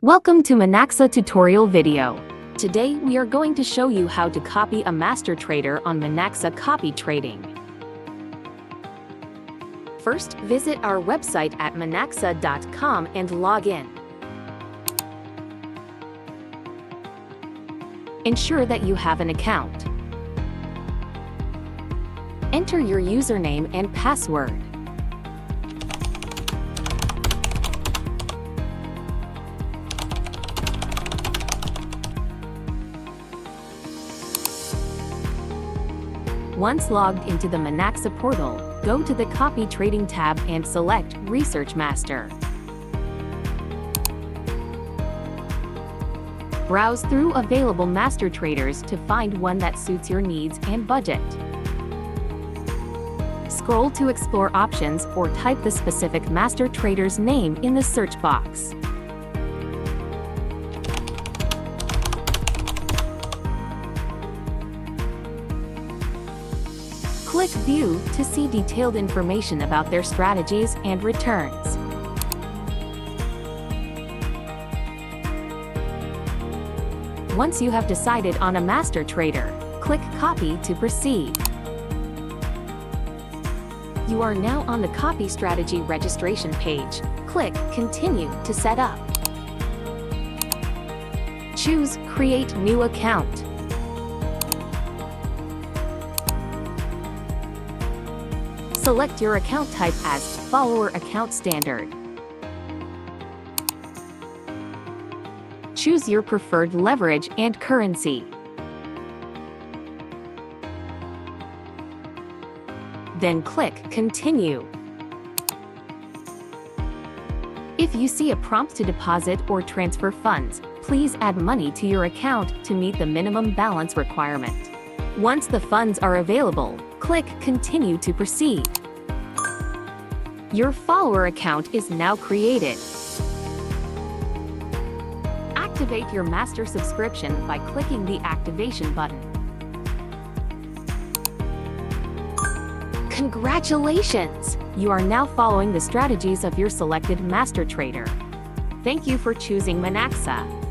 Welcome to Monaxa tutorial video. Today we are going to show you how to copy a master trader on Monaxa copy trading. First, visit our website at monaxa.com and log in. Ensure that you have an account. Enter your username and password. Once logged into the Monaxa portal, go to the Copy Trading tab and select Research Master. Browse through available master traders to find one that suits your needs and budget. Scroll to explore options or type the specific master trader's name in the search box. Click View to see detailed information about their strategies and returns. Once you have decided on a master trader, click Copy to proceed. You are now on the Copy Strategy registration page. Click Continue to set up. Choose Create New Account. Select your account type as Follower Account Standard. Choose your preferred leverage and currency. Then click Continue. If you see a prompt to deposit or transfer funds, please add money to your account to meet the minimum balance requirement. Once the funds are available, click Continue to proceed. Your follower account is now created. Activate your master subscription by clicking the activation button. Congratulations! You are now following the strategies of your selected master trader. Thank you for choosing Monaxa.